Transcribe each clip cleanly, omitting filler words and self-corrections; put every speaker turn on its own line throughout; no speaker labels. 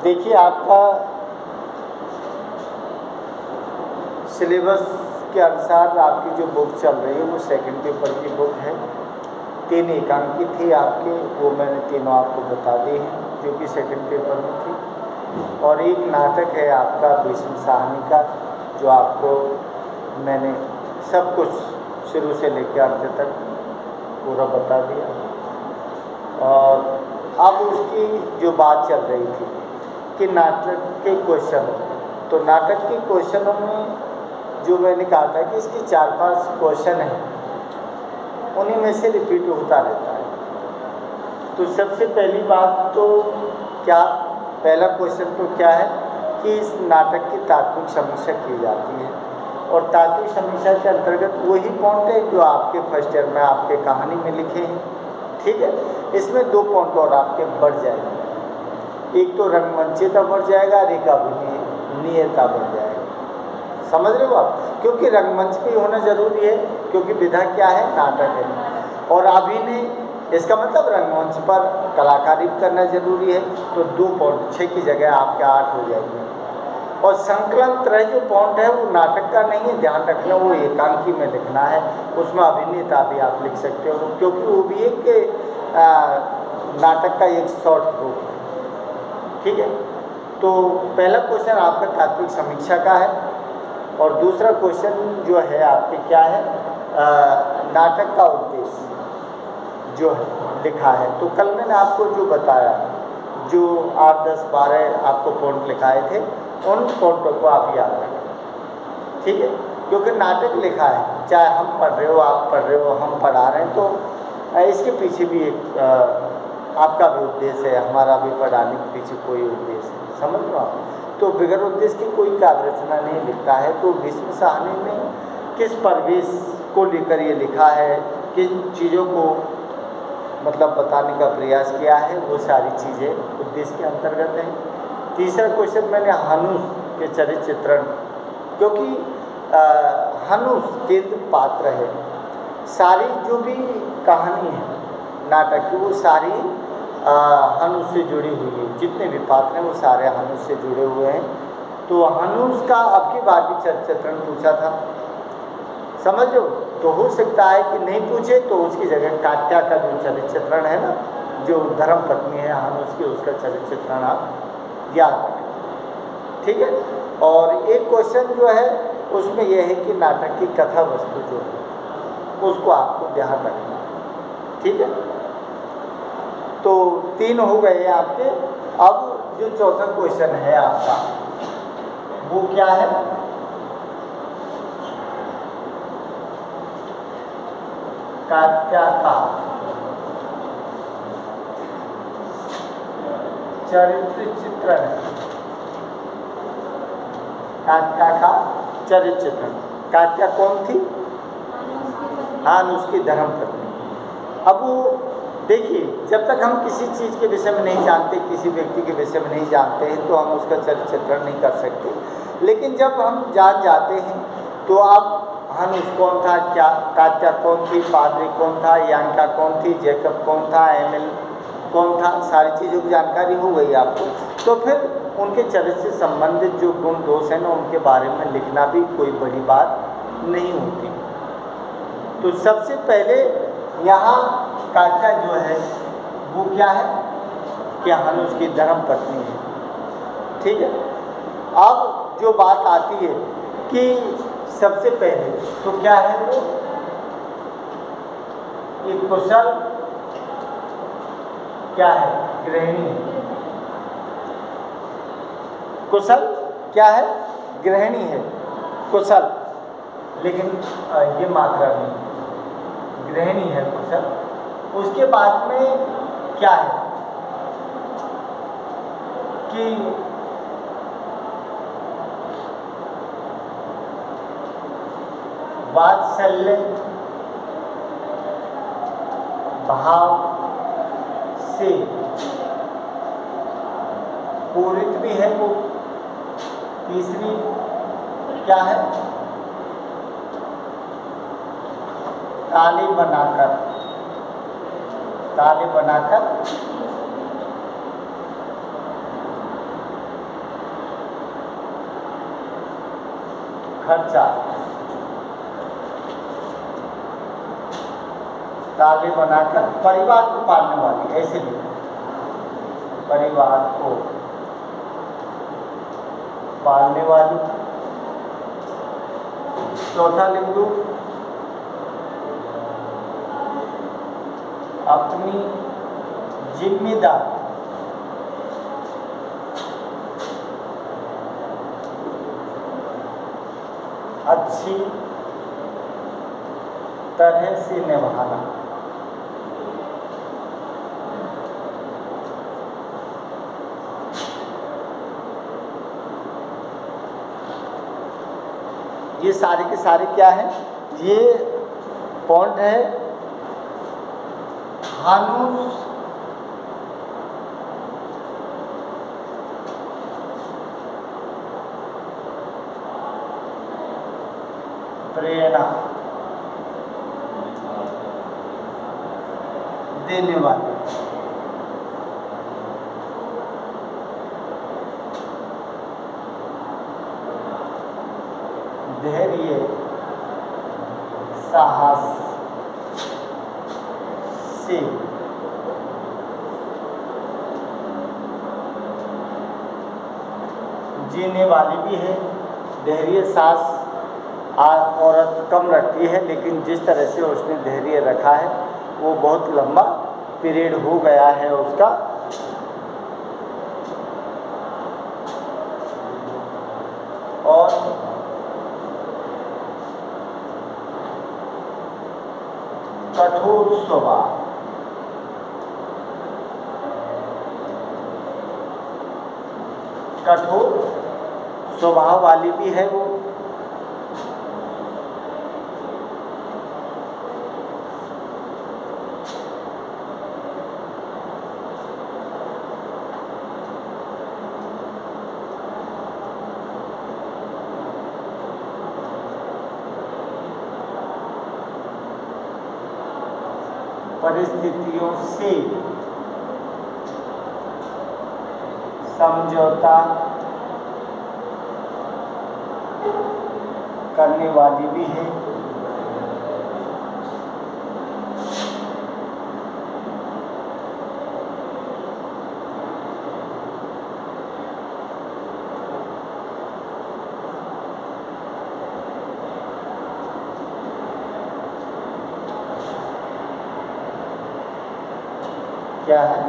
देखिए, आपका सिलेबस के अनुसार आपकी जो बुक चल रही है वो सेकंड पेपर की बुक है। 3 एकांकी थी आपके, वो मैंने तीनों आपको बता दी हैं जो कि सेकंड पेपर में थी। और एक नाटक है आपका भीष्म साहनी का, जो आपको मैंने सब कुछ शुरू से लेकर अंत तक पूरा बता दिया। और अब उसकी जो बात चल रही थी कि नाटक के क्वेश्चन, तो नाटक के क्वेश्चनों में जो मैंने कहा था कि इसकी 4-5 क्वेश्चन हैं, उन्हीं में से रिपीट होता रहता है। तो सबसे पहली बात तो क्या, पहला क्वेश्चन तो क्या है कि इस नाटक की तात्विक समीक्षा की जाती है। और तात्विक समीक्षा के अंतर्गत वही पॉइंट है जो आपके फर्स्ट ईयर में आपके कहानी में लिखे हैं, ठीक है। इसमें 2 पॉइंट और आपके बढ़ जाएंगे, एक तो रंगमंचयता बढ़ जाएगा और एक अभिनयता बढ़ जाएगा। समझ रहे हो आप? क्योंकि रंगमंच पे होना जरूरी है, क्योंकि विधा क्या है, नाटक है। और अभिनय, इसका मतलब रंगमंच पर कलाकारी करना जरूरी है। तो 2.6 की जगह आपके 8 हो जाएंगे। और संकलन तरह जो पॉइंट है वो नाटक का नहीं है, ध्यान रखना, वो एकांकी में लिखना है। उसमें अभिनेता भी आप लिख सकते हो, क्योंकि वो भी एक नाटक का एक शॉर्ट रूप है, ठीक है। तो पहला क्वेश्चन आपका तात्विक समीक्षा का है। और दूसरा क्वेश्चन जो है आपके क्या है, नाटक का उद्देश्य जो है लिखा है। तो कल मैंने आपको जो बताया, जो 8, 10, 12 आपको पॉइंट लिखाए थे, उन पॉइंटों को आप याद रखें, ठीक है। क्योंकि नाटक लिखा है, चाहे हम पढ़ रहे हो, आप पढ़ रहे हो, हम पढ़ा रहे हैं, तो इसके पीछे भी एक आपका भी उद्देश्य है, हमारा भी पढ़ाने के पीछे कोई उद्देश्य है, समझ लो आप। तो बगैर उद्देश्य की कोई काव्य रचना नहीं लिखता है। तो भीष्म साहनी में किस परिवेश को लेकर ये लिखा है, किन चीज़ों को मतलब बताने का प्रयास किया है, वो सारी चीज़ें उद्देश्य के अंतर्गत हैं। तीसरा क्वेश्चन मैंने हनुष के चरित्र चित्रण, क्योंकि हनुष केंद्र पात्र है। सारी जो भी कहानी है नाटक की, वो सारी हनुष से जुड़ी हुई है। जितने भी पात्र हैं वो सारे हनुष से जुड़े हुए हैं। तो हनुष का अब की बार भी चरित्र चित्रण पूछा था, समझ लो। तो हो सकता है कि नहीं पूछे, तो उसकी जगह कात्या का जो चरित्र चित्रण है ना, जो धर्म पत्नी है हनुष की, उसका चरित्र चित्रण आप याद रखें, ठीक है। और एक क्वेश्चन जो है उसमें यह है कि नाटक की कथा वस्तु जो है उसको आपको ध्यान रखना, ठीक है। तो 3 हो गए आपके। अब जो चौथा क्वेश्चन है आपका वो क्या है, कात्या का चरित्र चित्रण। कात्या का चरित्र चित्रण। कात्या कौन थी? हाँ, उसकी धर्मपत्नी। अब वो देखिए, जब तक हम किसी चीज़ के विषय में नहीं जानते, किसी व्यक्ति के विषय में नहीं जानते हैं, तो हम उसका चरित्र चित्रण नहीं कर सकते। लेकिन जब हम जान जाते हैं तो अब हनुष कौन था, क्या कात्या कौन थी, पादरी कौन था, यांका कौन थी, जैकब कौन था, एमिल कौन था, सारी चीज़ों की जानकारी हो गई आपको। तो फिर उनके चरित्र से संबंधित जो गुण दोष हैं ना, उनके बारे में लिखना भी कोई बड़ी बात नहीं होती। तो सबसे पहले यहाँ कात्या जो है वो क्या है कि हनुष की धर्म पत्नी है, ठीक है। अब जो बात आती है कि सबसे पहले तो क्या है वो, एक कुशल क्या है, गृहिणी है। कुशल क्या है, गृहिणी है, कुशल, लेकिन ये मात्रा नहीं, गृहिणी है कुशल। उसके बाद में क्या है कि वात्सल्य भाव से पूरित भी है वो। तीसरी क्या है, ताली बनाकर खर्चा, ताले बनाकर परिवार को पालने वाली, ऐसे लिखो, परिवार को पालने वाली। चौथा लिख दूं, अपनी जिम्मेदारी, अच्छी तरह से निभाना। ये सारे के सारे क्या है, ये पॉइंट है हानुस प्रेरणा देने वाले। धैर्य, साहस से जीने वाली भी है। धैर्य साहस औरत कम रखती है, लेकिन जिस तरह से उसने धैर्य रखा है वो बहुत लंबा पीरियड हो गया है उसका। और कठोर स्वभाव, कठोर स्वभाव वाली भी है वो। परिस्थितियों से समझौता करने वाली भी है। क्या है,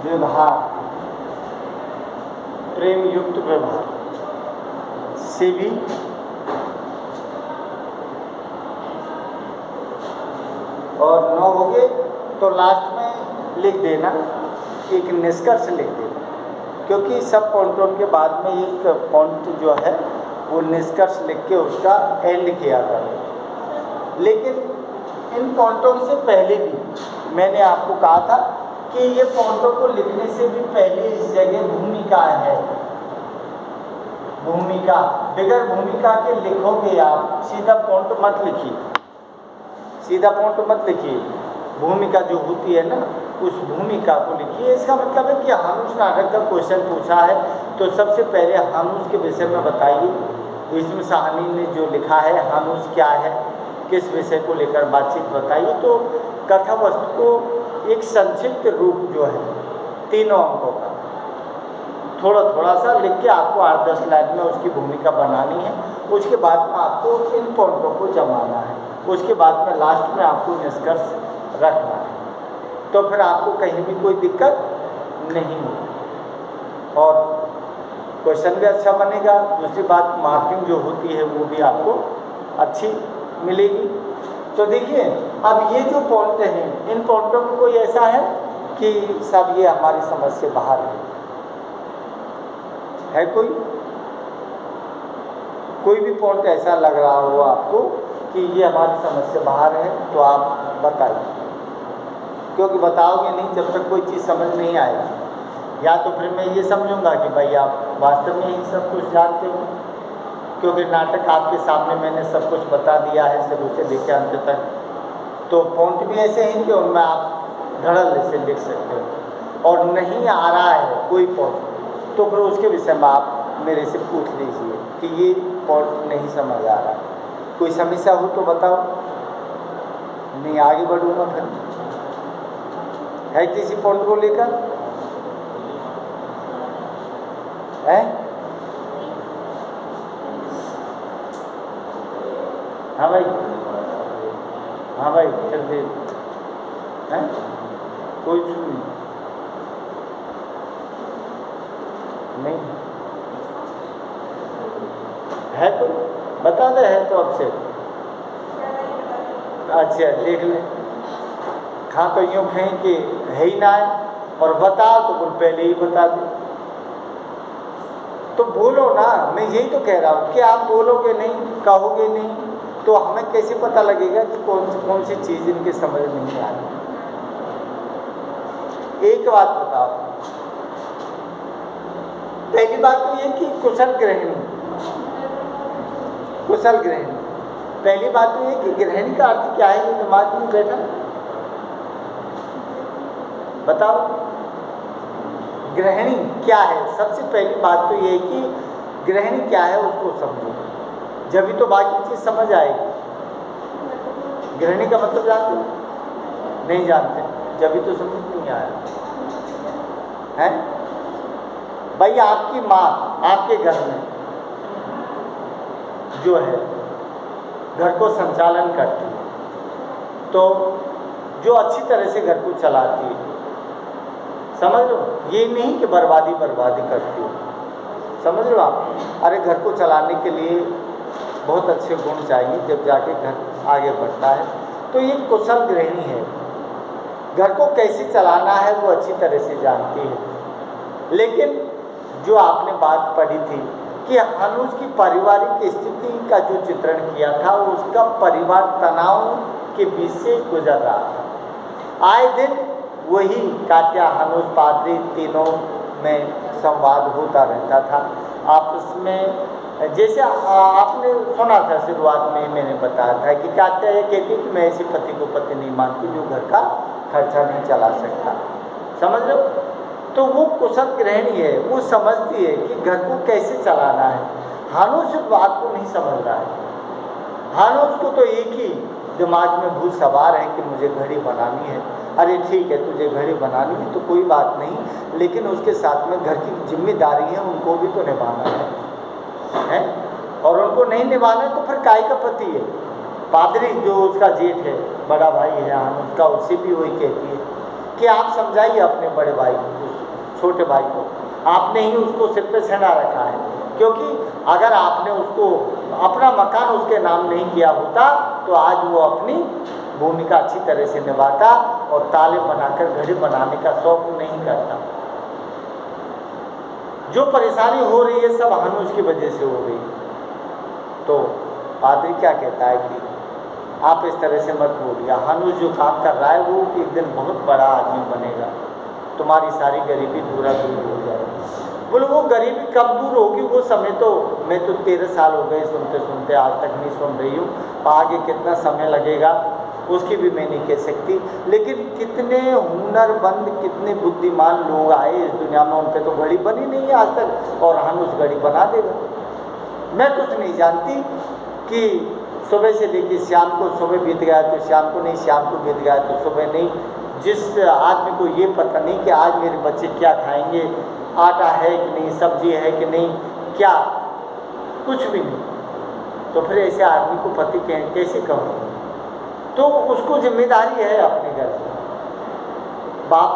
व्यवहार, प्रेम युक्त व्यवहार से भी और 9 हो गए तो लास्ट में लिख देना, एक निष्कर्ष लिख देना, क्योंकि सब पॉइंटों के बाद में एक पॉइंट जो है वो निष्कर्ष लिख के उसका एंड किया करो। लेकिन इन पॉइंटों से पहले भी मैंने आपको कहा था कि ये पॉइंटों को लिखने से भी पहले इस जगह भूमिका है। भूमिका, बगैर भूमिका के लिखोगे आप, सीधा पॉइंट मत लिखिए, सीधा पॉइंट मत लिखिए। भूमिका जो होती है ना, उस भूमिका को लिखिए। इसका मतलब है कि हानुस नाटक का क्वेश्चन पूछा है तो सबसे पहले हानुस के विषय में बताइए। तो इसमें साहनी ने जो लिखा है हानुस क्या है, किस विषय को लेकर बातचीत बताइए। तो कथा वस्तु को एक संक्षिप्त रूप जो है 3 अंकों का थोड़ा थोड़ा सा लिख के आपको 8-10 लाइन में उसकी भूमिका बनानी है। उसके बाद में आपको इन पॉइंटों को जमाना है, उसके बाद में लास्ट में आपको निष्कर्ष रखना है। तो फिर आपको कहीं भी कोई दिक्कत नहीं होगी और क्वेश्चन भी अच्छा बनेगा। दूसरी बात, मार्किंग जो होती है वो भी आपको अच्छी मिलेगी। तो देखिए, अब ये जो पॉइंट हैं, इन पॉइंटों में कोई ऐसा है कि सब ये हमारी समझ से बाहर है कोई भी पॉइंट ऐसा लग रहा हो आपको कि ये हमारी समझ से बाहर है तो आप बताइए, क्योंकि बताओगे नहीं जब तक कोई चीज़ समझ नहीं आएगी। या तो फिर मैं ये समझूंगा कि भाई आप वास्तव में ही सब कुछ जानते हो, क्योंकि नाटक आपके सामने मैंने सब कुछ बता दिया है शुरू से लेकर अंत तक। तो पॉइंट भी ऐसे हैं कि उनमें आप धड़ल्ले से लिख सकते हो। और नहीं आ रहा है कोई पॉइंट तो फिर उसके विषय में आप मेरे से पूछ लीजिए कि ये पॉइंट नहीं समझ आ रहा, कोई समस्या हो तो बताओ, नहीं आगे बढ़ूँगा फिर। है किसी पॉइंट को लेकर? है? हाँ भाई, हाँ भाई चल दे। हैं? कोई नहीं, नहीं है कोई बता दे, है तो अब से। अच्छा देख ले, खा तो यूँ कहीं कि है ही ना है, और बता तो बोल पहले ही बता दे। तो बोलो ना, मैं यही तो कह रहा हूँ कि आप बोलोगे नहीं, कहोगे नहीं, तो हमें कैसे पता लगेगा कि कौन सी चीज़ इनके समझ नहीं आ रही। एक बात बताओ, पहली बात तो ये कि कुशल गृहिणी, कुशल गृहिणी, पहली बात तो ये कि गृहिणी का अर्थ क्या है, ये दिमाग में बैठा बताओ। गृहिणी क्या है? सबसे पहली बात तो ये है कि गृहिणी क्या है उसको समझो, जब भी तो बाकी चीज़ समझ आएगी। गृहिणी का मतलब जानते हो? नहीं जानते, जब भी तो समझ नहीं आया है। भाई आपकी माँ आपके घर में जो है घर को संचालन करती है, तो जो अच्छी तरह से घर को चलाती है, समझ लो, ये नहीं कि बर्बादी करती हो, समझ लो आप। अरे घर को चलाने के लिए बहुत अच्छे गुण चाहिए, जब जाके घर आगे बढ़ता है। तो ये कुशल गृहिणी है, घर को कैसे चलाना है वो अच्छी तरह से जानती है। लेकिन जो आपने बात पढ़ी थी कि हनुष की पारिवारिक स्थिति का जो चित्रण किया था, उसका परिवार तनाव के बीच से गुजर रहा था। आए दिन वही कात्या, हनुष, पादरी तीनों में संवाद होता रहता था आपस में। जैसे आपने सुना था, शुरुआत में मैंने बताया था कि कात्या ये कहती कि मैं ऐसे पति को पति नहीं मानती जो घर का खर्चा नहीं चला सकता, समझ लो। तो वो कुशल गृहिणी है, वो समझती है कि घर को कैसे चलाना है। हनुष उस बात को नहीं समझ रहा है। हनुष को तो एक ही दिमाग में भूत सवार है कि मुझे घड़ी बनानी है। अरे ठीक है, तुझे घड़ी बनानी है तो कोई बात नहीं, लेकिन उसके साथ में घर की जिम्मेदारी है, उनको भी तो निभाना है? और उनको नहीं निभाना है तो फिर काय का पति है। पादरी जो उसका जेठ है, बड़ा भाई है हनुष का, उससे भी वही कहती है कि आप समझाइए अपने बड़े भाई को, छोटे भाई को। आपने ही उसको सिर पे चढ़ा रखा है, क्योंकि अगर आपने उसको अपना मकान उसके नाम नहीं किया होता तो आज वो अपनी भूमिका अच्छी तरह से निभाता और ताले बनाकर घड़ी बनाने का शौक नहीं करता। जो परेशानी हो रही है सब हनुष की वजह से हो रही। तो पादरी क्या कहता है कि आप इस तरह से मत बोलिए, हनुष जो काम कर रहा है वो एक दिन बहुत बड़ा आदमी बनेगा, तुम्हारी सारी गरीबी दूर हो जाएगी। बोलो वो गरीबी कब दूर होगी, वो समय तो मैं तो 13 साल हो गए सुनते सुनते, आज तक नहीं सुन रही हूँ। आगे कितना समय लगेगा उसकी भी मैं नहीं कह सकती, लेकिन कितने हुनरमंद, कितने बुद्धिमान लोग आए इस दुनिया में, उन पर तो घड़ी बनी नहीं है आज तक, और हनुष घड़ी बना देगा। मैं कुछ नहीं जानती कि सुबह से लेकर शाम को, सुबह बीत गया तो शाम को नहीं, शाम को बीत गया तो सुबह नहीं। जिस आदमी को ये पता नहीं कि आज मेरे बच्चे क्या खाएंगे, आटा है कि नहीं, सब्जी है कि नहीं, क्या कुछ भी नहीं, तो फिर ऐसे आदमी को पति कैसे कहूँ? तो उसको जिम्मेदारी है अपने घर की। बाप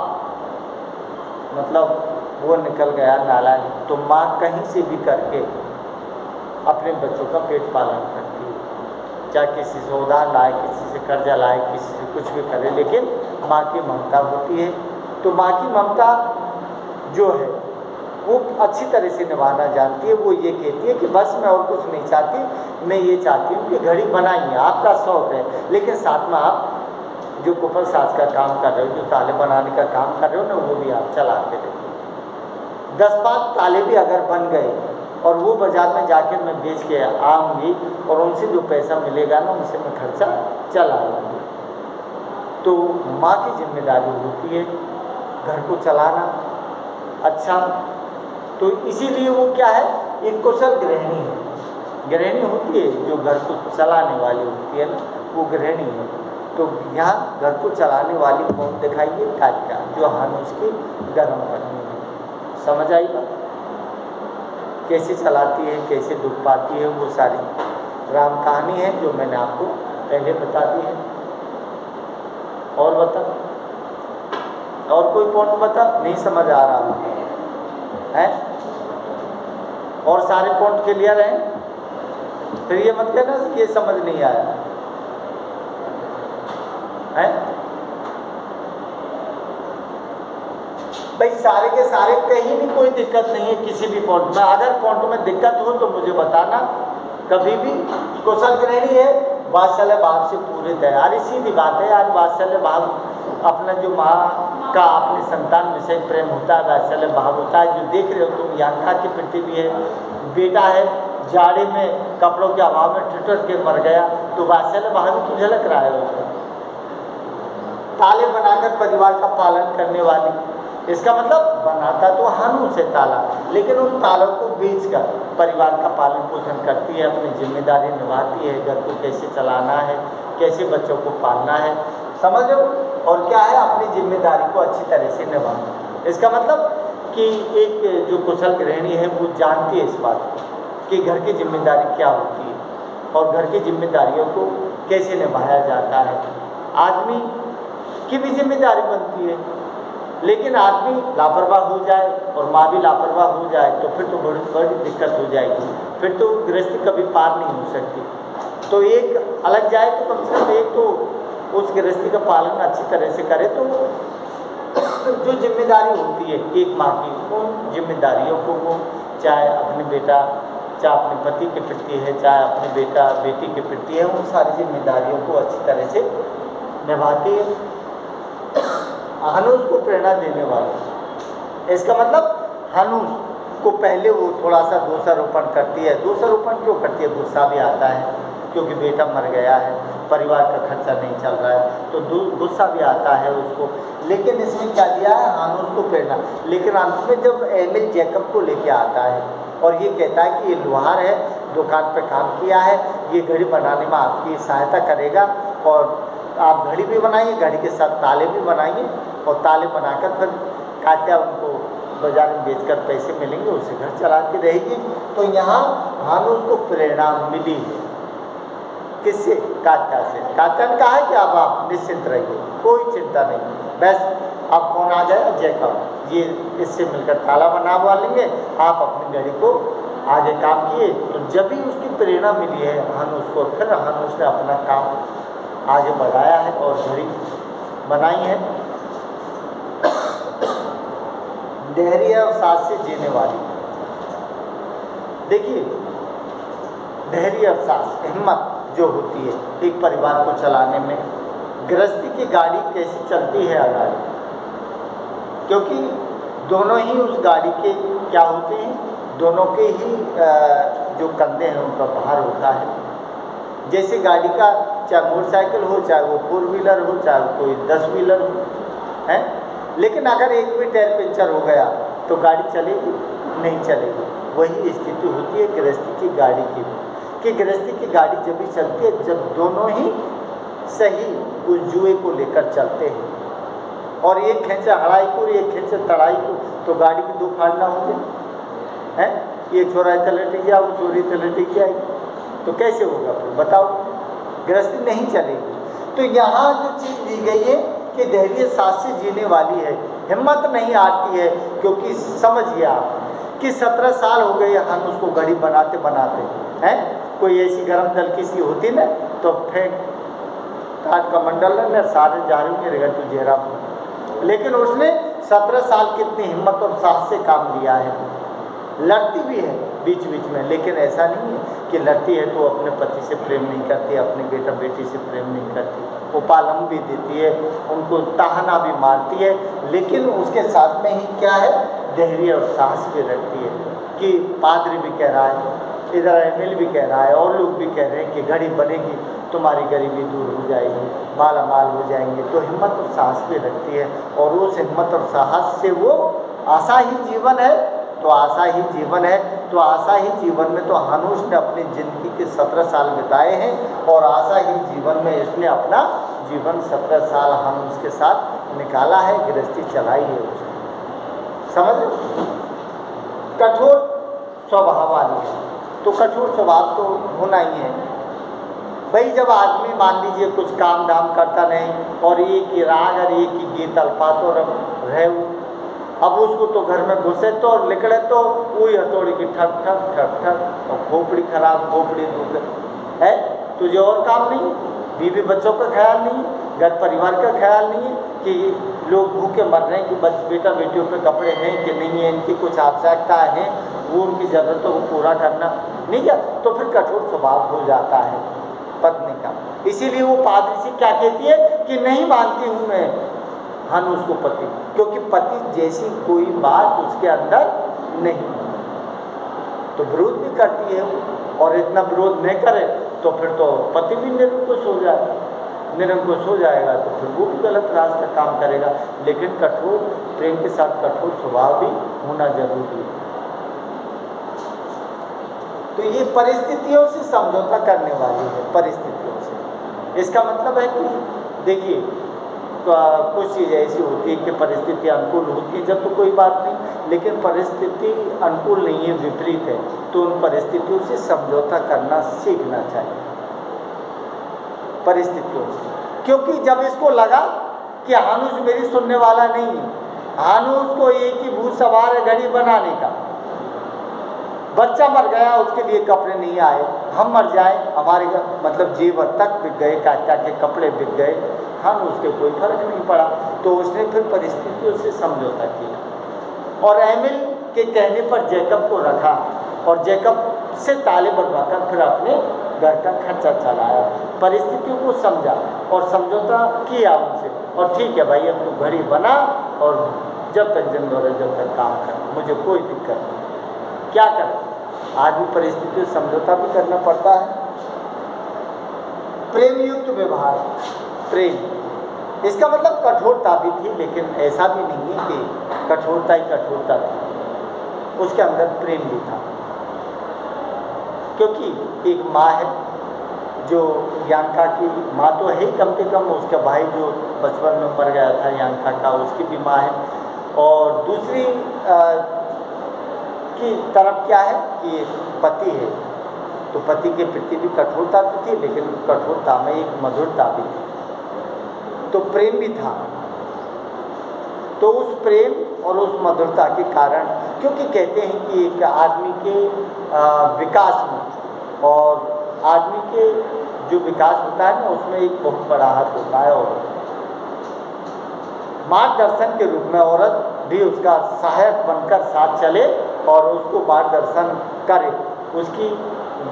मतलब वो निकल गया नालायक, तो माँ कहीं से भी करके अपने बच्चों का पेट पालन करती है, चाहे किसी से उधार लाए, किसी से कर्जा लाए, किसी से कुछ भी करे, लेकिन माँ की ममता होती है। तो माँ की ममता जो है वो अच्छी तरह से निभाना जानती है। वो ये कहती है कि बस मैं और कुछ नहीं चाहती, मैं ये चाहती हूँ कि घड़ी बनाइए, आपका शौक़ है, लेकिन साथ में आप जो कुफल साज का काम कर रहे हो, जो ताले बनाने का काम कर रहे हो ना, वो भी आप चलाते रहिए। 10-5 ताले भी अगर बन गए और वो बाज़ार में जाकर मैं बेच के आऊँगी और उनसे जो पैसा मिलेगा ना, उनसे मैं खर्चा चला लूँगी। तो माँ की जिम्मेदारी होती है घर को चलाना, अच्छा तो इसीलिए वो क्या है, एक कुशल गृहिणी है। गृहिणी होती है जो घर को चलाने वाली होती है ना, वो गृहिणी है। तो यहाँ घर को चलाने वाली कौन दिखाइए, कात्या, जो हनुष की गर्म पत्नी है। समझ आई बात? कैसे चलाती है, कैसे दुख पाती है, वो सारी राम कहानी है जो मैंने आपको पहले बता दी है। और बता, और कोई पॉइंट बता, नहीं समझ आ रहा है? और सारे पॉइंट क्लियर हैं? फिर ये मत कहना ये समझ नहीं आया है। भाई सारे के सारे कहीं भी कोई दिक्कत नहीं है किसी भी पॉइंट में। अगर पॉइंट में दिक्कत हो तो मुझे बताना कभी भी। कुशल गृहिणी है, वात्सल्य भाव से पूरे तैयार। सीधी बात है, आज वात्सल्य भाव अपना जो माँ का अपने संतान विषय प्रेम होता है, वात्सल्य भाव होता है। जो देख रहे हो तुम, यांका की प्रति भी है, बेटा है जाड़े में कपड़ों के अभाव में ठिठुर के मर गया, तो वात्सल्य भाव भी तो झलक रहा है उसका। ताले बनाकर परिवार का पालन करने वाली, इसका मतलब बनाता तो हनु से ताला, लेकिन उन तालों को बेचकर परिवार का पालन पोषण करती है, अपनी जिम्मेदारी निभाती है, घर को कैसे चलाना है, कैसे बच्चों को पालना है, समझ लो। और क्या है, अपनी जिम्मेदारी को अच्छी तरह से निभाना। इसका मतलब कि एक जो कुशल गृहिणी है वो जानती है इस बात को कि घर की जिम्मेदारी क्या होती है और घर की जिम्मेदारियों को कैसे निभाया जाता है। आदमी की भी जिम्मेदारी बनती है, लेकिन आदमी लापरवाह हो जाए और माँ भी लापरवाह हो जाए तो फिर तो बड़ी दिक्कत हो जाएगी, फिर तो गृहस्थी कभी पार नहीं हो सकती। तो एक अलग जाए तो कम से कम एक तो उस गृहस्थी का पालन अच्छी तरह से करे। तो जो जिम्मेदारी होती है एक माँ की, उन जिम्मेदारियों को वो चाहे अपने बेटा, चाहे अपने पति के प्रति है, चाहे अपने बेटा बेटी के प्रति है, उन सारी जिम्मेदारियों को अच्छी तरह से निभाती है। हनुष को प्रेरणा देने वाले, इसका मतलब हनुष को पहले वो थोड़ा सा दोषारोपण करती है। दोषारोपण क्यों करती है? गुस्सा भी आता है क्योंकि बेटा मर गया है, परिवार का खर्चा नहीं चल रहा है, तो गुस्सा भी आता है उसको। लेकिन इसमें क्या दिया है, हनुष को प्रेरणा। लेकिन अंत में जब एमिल जैकब को लेके आता है और ये कहता है कि ये लोहार है, दुकान पे काम किया है, ये घड़ी बनाने में आपकी सहायता करेगा और आप घड़ी भी बनाइए, घड़ी के साथ ताले भी बनाइए और ताले बनाकर फिर कात्या उनको बाजार में बेचकर पैसे मिलेंगे, उससे घर चलाती रहेगी। तो यहाँ हनुष को प्रेरणा मिली किससे? कात्या से। कात्या ने कहा है कि अब आप निश्चिंत रहिए, कोई चिंता नहीं, बस अब कौन आ जाएगा? जैकब, ये इससे मिलकर ताला बनवा लेंगे, आप अपनी घड़ी को आगे काम किए। तो जब भी उसकी प्रेरणा मिली है हनुष को, फिर हनुष ने अपना काम आगे बढ़ाया है और घड़ी बनाई है। धैर्य और साथ से जीने वाली, देखिए धैर्य और साथ हिम्मत जो होती है एक परिवार को चलाने में। गृहस्थी की गाड़ी कैसी चलती है अगाड़ी, क्योंकि दोनों ही उस गाड़ी के क्या होते हैं, दोनों के ही जो कंधे हैं उन पर भार होता है। जैसे गाड़ी का चाहे मोटरसाइकिल हो, चाहे वो 4 व्हीलर हो, चाहे कोई 10 व्हीलर हो, है, लेकिन अगर एक भी टायर पंचर हो गया तो गाड़ी चलेगी? नहीं चलेगी। वही स्थिति होती है गृहस्थी की गाड़ी की, कि गृहस्थी की गाड़ी जब भी चलती है जब दोनों ही सही उस जुए को लेकर चलते हैं, और एक खींचे हड़ाई को और एक खींचे तड़ाई को, तो गाड़ी की 2 फाड़ ना हो जाए, हैं, ये छोरा तलटी जाए, वो चोरी तलटी जाएगी, तो कैसे होगा? फिर बताओ, गृहस्थी नहीं चलेगी। तो यहाँ जो चीज़ दी गई है कि धैर्य साथ से जीने वाली है, हिम्मत नहीं आती है, क्योंकि समझिए आप कि 17 साल हो गए हम उसको घड़ी बनाते बनाते हैं। कोई ऐसी गर्म दलकी सी होती ना तो फेंक काट का मंडल न सारे जा रही मेरे घर तुझे राम, लेकिन उसने 17 साल कितनी हिम्मत और साहस से काम लिया है। लड़ती भी है बीच बीच में, लेकिन ऐसा नहीं है कि लड़ती है तो अपने पति से प्रेम नहीं करती, अपने बेटा बेटी से प्रेम नहीं करती, उपालम भी देती है, उनको ताहना भी मारती है, लेकिन उसके साथ में ही क्या है, धैर्य और साहस भी रखती है। कि पादरी भी कह रहा है, इधर एमएल भी कह रहा है, और लोग भी कह रहे हैं कि घड़ी बनेगी, तुम्हारी गरीबी दूर हो जाएगी, माला माल हो जाएंगे। तो हिम्मत और साहस भी रखती है, और उस हिम्मत और साहस से वो आशा ही जीवन है तो आशा ही जीवन है। तो आशा ही जीवन में तो हनुष ने अपनी ज़िंदगी के 17 साल बिताए हैं और आशा ही जीवन में इसने अपना जीवन 17 साल हनुष के साथ निकाला है, गृहस्थी चलाई है उसने। समझ, कठोर स्वभाव वाली है तो कठोर स्वभाव तो होना ही है भाई। जब आदमी मान लीजिए कुछ काम धाम करता नहीं और एक ही राग और एक ही गीत अल्फातो रहे, अब उसको तो घर में घुसे तो और निकले तो वही हथौड़ी की ठक ठक ठक ठक और खोपड़ी खराब, खोपड़ी दुख है। तुझे और काम नहीं, बीवी बच्चों का ख्याल नहीं, घर परिवार का ख्याल नहीं कि लोग भूखे मर रहे हैं, कि बेटा बेटियों पे कपड़े हैं कि नहीं है, इनकी कुछ आवश्यकता है, वो उनकी ज़रूरतों को पूरा करना नहीं है। तो फिर कठोर स्वभाव हो जाता है पत्नी का। इसीलिए वो पादरी से क्या कहती है कि नहीं मानती हूँ मैं हनुष को पति, क्योंकि पति जैसी कोई बात उसके अंदर नहीं। तो विरोध भी करती है वो, और इतना विरोध नहीं करे तो फिर तो पति भी निरंकुश हो जाए, निरंकुश हो जाएगा तो फिर वो भी गलत रास्ता काम करेगा। लेकिन कठोर प्रेम के साथ कठोर स्वभाव भी होना जरूरी है। तो ये परिस्थितियों से समझौता करने वाली है, परिस्थितियों से। इसका मतलब है कि देखिए कुछ चीज़ ऐसी होती है कि परिस्थिति अनुकूल होती है जब तो कोई बात नहीं, लेकिन परिस्थिति अनुकूल नहीं है, विपरीत है, तो उन परिस्थितियों से समझौता करना सीखना चाहिए, परिस्थितियों से। क्योंकि जब इसको लगा कि हनुष मेरी सुनने वाला नहीं है, हनुष को एक ही भूत सवार है घड़ी बनाने का, बच्चा मर गया उसके लिए कपड़े नहीं आए, हम मर जाए हमारे मतलब जेवर तक बिक गए, काका के कपड़े बिक गए, हम उसके कोई फर्क नहीं पड़ा। तो उसने फिर परिस्थितियों से समझौता किया और एमिल के कहने पर जैकब को रखा और जैकब से ताले बनवाकर फिर अपने घर का खर्चा चलाया, परिस्थितियों को समझा और समझौता किया उनसे। और ठीक है भाई, अब तू घड़ी बना और जब तक जिंदा रहे जब तक काम कर, मुझे कोई दिक्कत नहीं। क्या करें, आदमी परिस्थितियों से समझौता भी करना पड़ता है। प्रेम युक्त व्यवहार, प्रेम, इसका मतलब कठोरता भी थी, लेकिन ऐसा भी नहीं है कि कठोरता ही कठोरता थी, उसके अंदर प्रेम भी था। क्योंकि एक माँ है जो यांका की माँ तो है ही, कम से कम उसका भाई जो बचपन में मर गया था यांका का, उसकी भी माँ है। और दूसरी की तरफ क्या है कि पति है, तो पति के प्रति भी कठोरता तो थी, लेकिन कठोरता में एक मधुरता भी थी, तो प्रेम भी था। तो उस प्रेम और उस मधुरता के कारण, क्योंकि कहते हैं कि एक आदमी के विकास में और आदमी के जो विकास होता है ना, उसमें एक बहुत बड़ा हाथ होता है औरत। मार्गदर्शन के रूप में औरत भी उसका सहायक बनकर साथ चले और उसको मार्गदर्शन करे, उसकी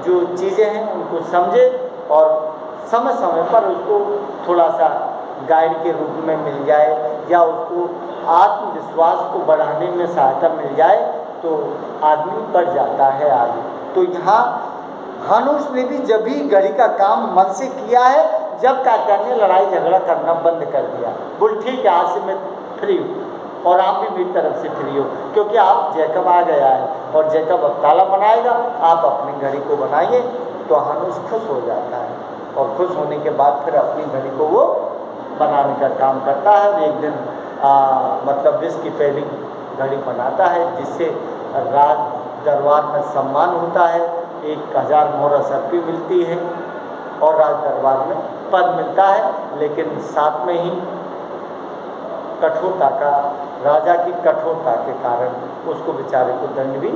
जो चीज़ें हैं उनको समझे और समय समय पर उसको थोड़ा सा गाइड के रूप में मिल जाए या उसको आत्मविश्वास को बढ़ाने में सहायता मिल जाए तो आदमी बढ़ जाता है आगे। तो यहाँ हनुष ने भी जब भी घड़ी का काम मन से किया है जब काका ने लड़ाई झगड़ा करना बंद कर दिया, बोल ठीक है आज से मैं फ्री हूँ और आप भी मेरी तरफ से फ्री हो, क्योंकि आप जैकब आ गया है और जैकब अब ताला बनाएगा, आप अपनी घड़ी को बनाइए। तो हनुष खुश हो जाता है और खुश होने के बाद फिर अपनी घड़ी को वो बनाने का काम करता है। एक दिन मतलब विश्व की पहली घड़ी बनाता है जिससे राज दरबार में सम्मान होता है, 1000 मोहर सर्पी मिलती है और राज दरबार में पद मिलता है। लेकिन साथ में ही कठोरता का, राजा की कठोरता के कारण उसको बेचारे को दंड भी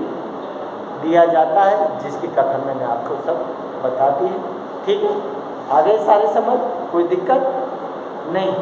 दिया जाता है, जिसकी कथा मैंने आपको सब बता दी है। ठीक है, आ गए सारे समझ, कोई दिक्कत नहीं।